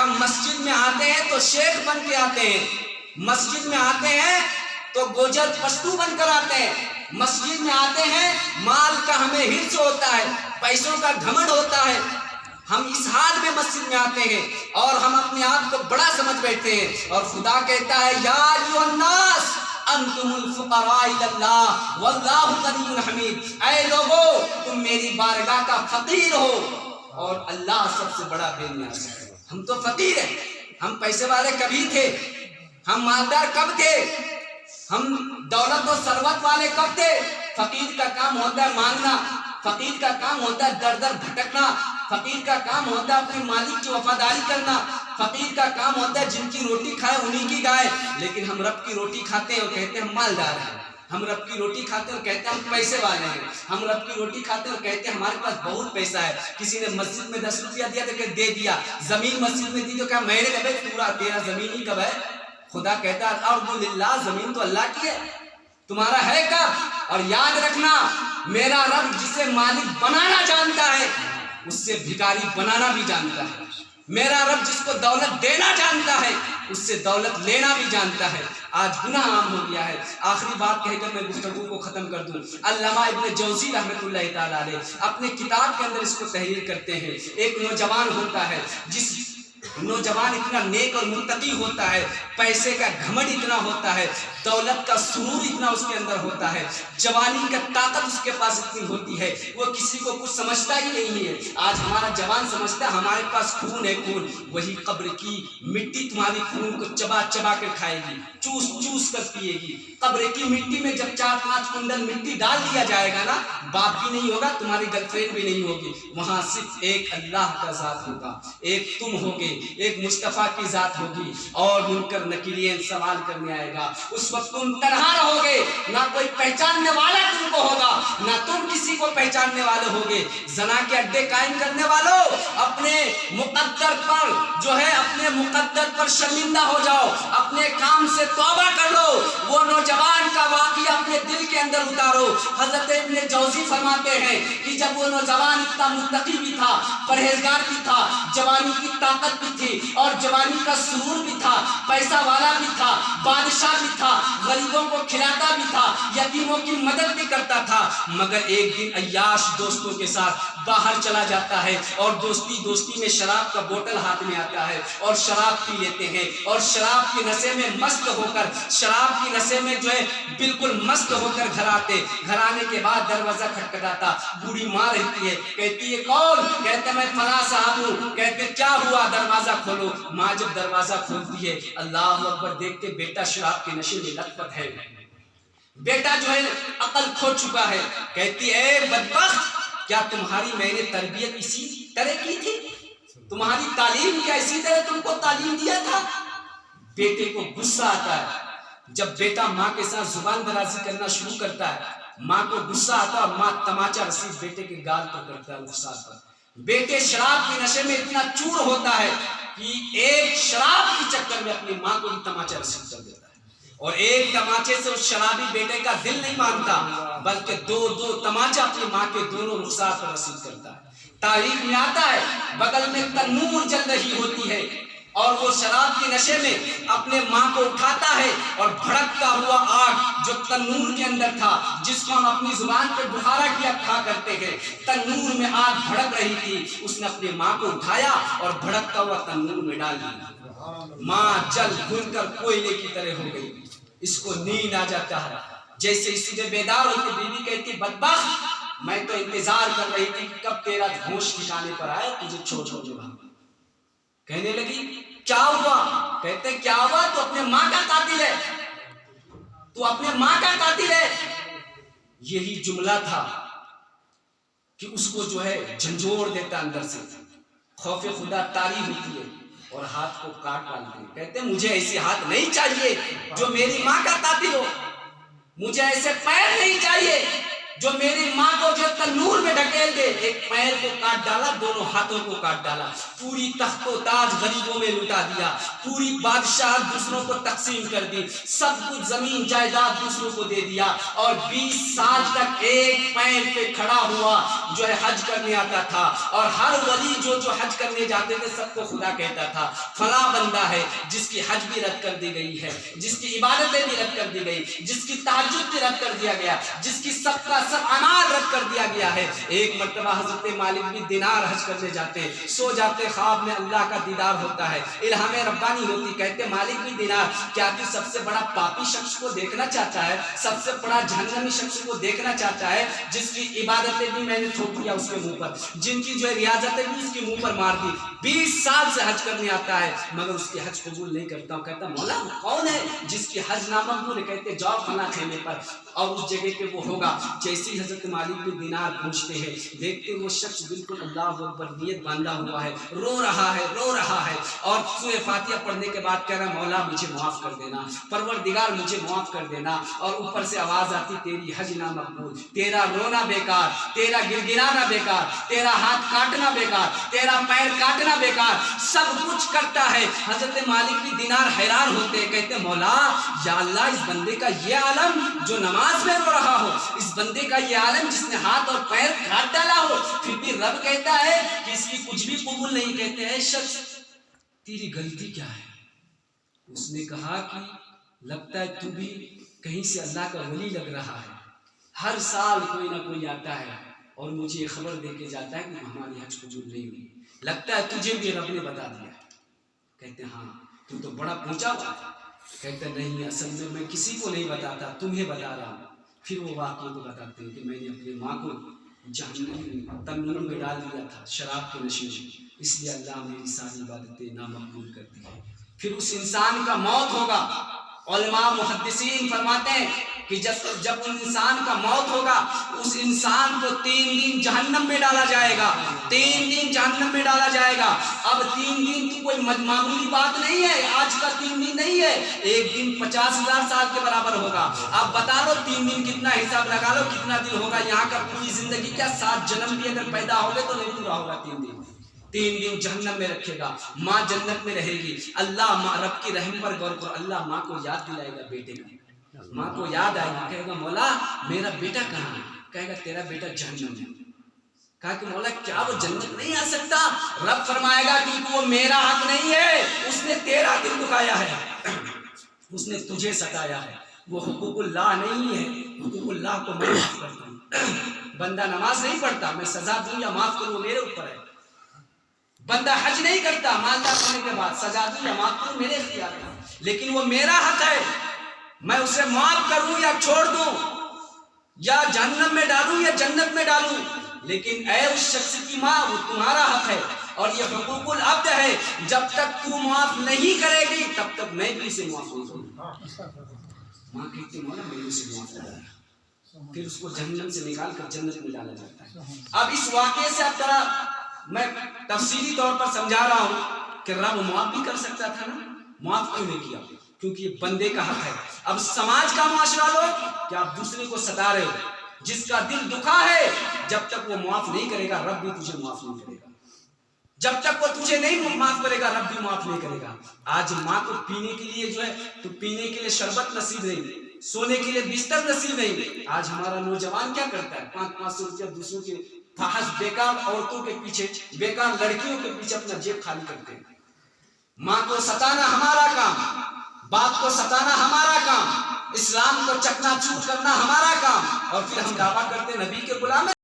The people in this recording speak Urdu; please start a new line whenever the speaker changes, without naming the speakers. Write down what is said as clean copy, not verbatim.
ہم مسجد میں آتے ہیں تو شیخ بن کے آتے ہیں، مسجد میں آتے ہیں تو گوجر پشتو بن کر آتے ہیں، مسجد میں آتے ہیں مال کا ہمیں حرص ہوتا ہے، پیسوں کا گھمنڈ ہوتا ہے، ہم اس حال میں مسجد میں آتے ہیں اور ہم اپنے آپ کو بڑا سمجھ بیٹھتے ہیں، اور خدا کہتا ہے یا ایھا الناس انتم الفقراء الی اللہ واللہ غنی حمید، اے لوگو تم میری بارگاہ کا فقیر ہو اور اللہ سب سے بڑا بے نیاز ہے۔ ہم تو فقیر ہیں، ہم پیسے والے کبھی تھے، ہم مالدار کب تھے، ہم دولت و ثروت والے کب تھے؟ فقیر کا کام ہوتا ہے مانگنا، فقیر کا کام ہوتا ہے در در بھٹکنا، فقیر کا کام ہوتا ہے اپنے مالک کی وفاداری کرنا، فقیر کا کام ہوتا ہے جن کی روٹی کھائے انہی کی گائے۔ لیکن ہم رب کی روٹی کھاتے ہیں اور کہتے ہیں ہم مالدار ہیں، ہم رب کی روٹی کھاتے ہیں اور کہتے ہیں ہم پیسے والے ہیں، ہم رب کی روٹی کھاتے ہیں اور کہتے ہیں ہمارے پاس بہت پیسہ ہے۔ کسی نے مسجد میں 10 روپیہ دیا تو کہ دے دیا، زمین مسجد میں دی تو کہا میں نے کہا پورا تیرا زمین ہی کب ہے؟ خدا کہتا ہے الارض للہ، زمین تو اللہ کی ہے، تمہارا ہے کب؟ اور یاد رکھنا میرا رب جسے مالک بنانا جانتا ہے اس سے بھکاری بنانا بھی جانتا ہے، میرا رب جس کو دولت دینا جانتا ہے اس سے دولت لینا بھی جانتا ہے۔ آج گناہ عام ہو گیا ہے۔ آخری بات کہہ کر میں گفتگو کو ختم کر دوں، علامہ ابن جوزی رحمۃ اللہ تعالیٰ علیہ اپنے کتاب کے اندر اس کو تحریر کرتے ہیں۔ ایک نوجوان ہوتا ہے، جس نوجوان اتنا نیک اور متقی ہوتا ہے، پیسے کا گھمنڈ اتنا ہوتا ہے، دولت کا سرور اتنا اس کے اندر ہوتا ہے، جوانی کا طاقت اس کے پاس اتنی ہوتی ہے، وہ کسی کو کچھ سمجھتا ہی نہیں ہے۔ آج ہمارا جوان سمجھتا ہے ہمارے پاس خون ہے، خون وہی قبر کی مٹی تمہاری خون کو چبا چبا کر کھائے گی، چوس چوس کر پیے گی۔ قبر کی مٹی میں جب 4-5 کنڈل مٹی ڈال دیا جائے گا نا، باپ بھی نہیں ہوگا، تمہاری گرل فرینڈ بھی نہیں ہوگی، وہاں صرف ایک اللہ کا ذات ہوگا، ایک تم ہوگے، ایک مصطفیٰ کی ذات ہوگی، اور منکر نکیرین سوال کرنے آئے گا۔ اس وقت تم تنہا رہو گے، نہ کوئی پہچاننے والا تم کو ہوگا، نہ تم کسی کو پہچاننے والے ہوگے۔ زنا کے اڈے قائم کرنے والوں، اپنے مقدر پر جو ہے اپنے مقدر پر شرمندہ ہو جاؤ، اپنے کام سے توبہ کر لو، وہ نوجوان کا واقعہ اپنے دل کے اندر اتارو۔ حضرت ابن جوزی فرماتے ہیں کہ جب وہ نوجوان اتنا متقی بھی تھا، پرہیزگار بھی تھا، جوانی کی طاقت بھی تھی اور جوانی کا سرور بھی تھا، پیسہ والا بھی تھا، بادشاہ بھی تھا، غریبوں کو کھلاتا بھی تھا، یتیموں کی مدد بھی کرتا تھا، مگر ایک دن عیاش دوستوں کے ساتھ باہر چلا جاتا ہے اور دوستی میں شراب کا بوتل ہاتھ میں آتا ہے اور شراب پی لیتے ہیں، اور شراب کی نشے میں مست ہو کر، شراب کی نشے میں جو ہے بالکل مست ہو کر گھر آنے کے بعد دروازہ کھٹکھٹاتا، بوڑھی ماں رہتی ہے، کہتی ہے کون؟ کہتے میں فلاں صاحب ہوں، کہتے کیا ہوا؟ دروازہ کھولو۔ ماں جب دروازہ کھولتی ہے، اللہ اکبر دیکھ کے بیٹا شراب کے نشے میں لت پت ہے، بیٹا جو ہے عقل کھو چکا ہے، کہتی ہے بدبخت کیا تمہاری میں نے تربیت اسی طرح کی تھی؟ تمہاری تعلیم کیا اسی طرح تم کو تعلیم دیا تھا؟ بیٹے کو غصہ آتا ہے، جب بیٹا ماں کے ساتھ زبان درازی کرنا شروع کرتا ہے، ماں کو غصہ آتا ہے اور ماں تماچا رسید بیٹے کے گال پر کرتا ہے رخسار پر۔ بیٹے شراب کے نشے میں اتنا چور ہوتا ہے کہ ایک شراب کے چکر میں اپنی ماں کو بھی تماچا رسید کر دیتا ہے، اور ایک تماچے سے اس شرابی بیٹے کا دل نہیں مانتا، بلکہ دو تماچا اپنی ماں کے دونوں رخسار پر رسید کرتا ہے۔ تاریخ میں آتا ہے بغل میں تنور جل رہی ہوتی ہے اور وہ شراب کے نشے میں اپنے ماں کو اٹھاتا ہے اور بھڑکتا ہوا آگ جو تنور کے اندر تھا، جس کو ہم اپنی زبان پہ بخارا کیا کھا کرتے ہیں، تنور میں آگ بھڑک رہی تھی، اس نے اپنی ماں کو اٹھایا اور بھڑکتا ہوا تنور میں ڈال دیا۔ ماں جل بھن کر کوئلے کی طرح ہو گئی، اس کو نیند آ جاتا ہے، جیسے اسی میں بیدار ہوتی بیوی کہتی بدبخت میں تو انتظار کر رہی تھی کہ کب تیرا ہوش ٹھکانے پر آئے تجھے چھوڑ دوں۔ کہنے لگی کیا ہوا؟ کہتے کیا ہوا؟ تو اپنے ماں کا قاتل ہے، تو اپنے ماں کا قاتل ہے۔ یہی جملہ تھا کہ اس کو جو ہے جھنجھوڑ دیتا اندر سے، خوف خدا طاری ہوتی ہے اور ہاتھ کو کاٹ ڈالتے ہیں۔ کہتے مجھے ایسی ہاتھ نہیں چاہیے جو میری ماں کا قاتل ہو، مجھے ایسے پیر نہیں چاہیے جو میری ماں کو جو تنور میں ڈھکیل دے، ایک پیر کو کاٹ ڈالا، دونوں ہاتھوں کو کاٹ ڈالا، پوری تخت و تاج غریبوں میں لٹا دیا، پوری بادشاہ دوسروں کو تقسیم کر دی، سب کچھ زمین جائیداد دوسروں کو دے دیا، اور 20 سال تک ایک پیر پہ کھڑا ہوا جو ہے حج کرنے آتا تھا، اور ہر ولی جو حج کرنے جاتے تھے سب کو خدا کہتا تھا فلاں بندہ ہے جس کی حج بھی رد کر دی گئی ہے، جس کی عبادتیں بھی رد کر دی گئی، جس کی تہجد بھی رد کر دیا گیا، جس کی سب کا سب اعمال رد کر دیا گیا ہے۔ ایک مرتبہ حضرت مالک بن دینار حج کرنے جاتے ہیں، سو جاتے، خواب میں اللہ کا دیدار ہوتا ہے، الہام ربانی ہوتی، کہتے مالک بن دینار کیا تو سب سے بڑا پاپی شخص کو دیکھنا چاہتا ہے، سب سے بڑا جہنمی شخص کو دیکھنا چاہتا ہے جس کی عبادتیں بھی میں نے تھوپ دیا اس کے منہ پر، جن کی جو ہے ریاضتیں بھی اس کے منہ پر مار دی، 20 سال سے حج کرنے آتا ہے مگر اس کی حج قبول نہیں کرتا ہوں۔ کہتا مولا کون ہے جس کی حج نامقبول ہے؟ کہتے جاؤ فلاں خیمے پر اور اس جگہ پہ وہ ہوگا۔ جیسی حضرت مالک بن دینار پہنچتے ہیں، دیکھتے وہ شخص بالکل اللہ اکبر نیت باندھا ہوا ہے، رو رہا ہے اور سورہ فاتحہ پڑھنے کے بعد کہہ رہا مولا مجھے معاف کر دینا، پروردگار مجھے معاف کر دینا، اور اوپر سے آواز آتی تیری حج نامقبول، تیرا رونا بیکار، تیرا گڑگڑانا بیکار، تیرا ہاتھ کاٹنا بیکار، تیرا پیر کاٹنا بیکار، سب کچھ کرتا ہے۔ حضرت مالک بن دینار حیران ہوتے ہیں، کہتے مولا یا اللہ اس بندے کا یہ عالم جو نماز میں رو رہا ہو، اس بندے کا یہ عالم جس نے ہاتھ اور پیر کاٹ ڈالا ہو، پھر بھی رب کہتا ہے کہ اس کی کچھ بھی قبول نہیں۔ کہتے ہیں شخص تیری غلطی کیا ہے؟ اس نے کہا کہ لگتا ہے تو بھی کہیں سے اللہ کا ولی لگ رہا ہے، ہر سال کوئی نہ کوئی آتا ہے اور مجھے یہ خبر دے کے جاتا ہے کہ ہماری حج قبول نہیں ہوئی، لگتا ہے تجھے بھی رب نے بتا دیا۔ کہتے ہاں تو بڑا پہنچا ہوا تھا۔ کہتے نہیں اصل میں کسی کو نہیں بتاتا، تمہیں بتا رہا ہوں۔ پھر وہ واقعے کو بتاتے ہیں کہ میں نے اپنی ماں کو جہنم تنور میں ڈال دیا تھا شراب کے نشے میں، اس لیے اللہ میری ساری عبادتیں نامقبول کر دی ہے۔ پھر اس انسان کا موت ہوگا، علماء محدثین فرماتے ہیں کہ جب انسان کا موت ہوگا اس انسان کو 3 دن جہنم میں ڈالا جائے گا، 3 دن جہنم میں ڈالا جائے گا۔ اب 3 دن تو کوئی معمولی بات نہیں ہے، آج کا 3 دن نہیں ہے، ایک دن 50,000 سال کے برابر ہوگا۔ اب بتا لو 3 دن کتنا، حساب لگا لو کتنا دن ہوگا، یہاں کا پوری زندگی کیا 7 جنم بھی اگر پیدا ہو گئے تو نہیں پورا ہوگا 3 دن۔ 3 دن جہنم میں رکھے گا، ماں جنت میں رہے گی۔ اللہ ماں رب کی رحم پر غور کرو، اللہ ماں کو یاد دلائے گا بیٹے کا، ماں کو یاد آئے گا، کہے گا مولا میرا بیٹا کہاں ہے؟ کہے گا تیرا بیٹا جہنم میں۔ کہا کہ مولا کیا وہ جنت نہیں آ سکتا؟ رب فرمائے گا کیونکہ وہ میرا حق نہیں ہے، اس نے تیرا دل دکھایا ہے، اس نے تجھے ستایا ہے، وہ حقوق اللہ نہیں ہے، حقوق اللہ کو میں معاف کرتا ہوں۔ بندہ نماز نہیں پڑھتا، میں سزا دوں یا معاف کروں میرے اوپر ہے۔ بندہ حج نہیں کرتا، مالدار ہونے کے بعد سزا دوں یا معاف کروں میرے اختیار ہے، لیکن وہ میرا حق ہے، میں اسے معاف کروں یا چھوڑ دوں، یا جہنم میں ڈالوں یا جنت میں ڈالوں، لیکن اے اس شخص کی ماں وہ تمہارا حق ہے، اور یہ حقوق العبد ہے، جب تک تو معاف نہیں کرے گی تب تک میں بھی اسے معاف نہیں کروں گا۔ ماں کہتی مولا میں اسے معاف کروں، پھر اس کو جہنم سے نکال کر جنت میں ڈالا جاتا ہے۔ اب اس واقعے سے اب ذرا میں تفصیلی طور پر سمجھا رہا ہوں کہ رب معاف بھی کر سکتا تھا نا، معاف کیوں نہیں کیا؟ کیونکہ یہ بندے کا حق ہے۔ اب سماج کا معاشرہ لوگ کہ آپ دوسرے کو ستا رہے ہو، جس کا دل دکھا ہے جب تک وہ معاف نہیں کرے گا رب بھی تجھے معاف نہیں کرے گا، جب تک وہ تجھے نہیں معاف کرے گا رب بھی معاف نہیں کرے گا۔ آج ماں کو پینے کے لیے جو ہے تو پینے کے لیے شربت نصیب نہیں، سونے کے لیے بستر نصیب نہیں۔ آج ہمارا نوجوان کیا کرتا ہے؟ 500 روپیہ دوسروں کے فحش بیکار عورتوں کے پیچھے، بیکار لڑکیوں کے پیچھے اپنا جیب خالی کرتے ہیں۔ ماں کو ستانا ہمارا کام، باپ کو ستانا ہمارا کام، اسلام کو چکنا چور کرنا ہمارا کام، اور پھر ہم دعویٰ کرتے نبی کے غلام ہیں۔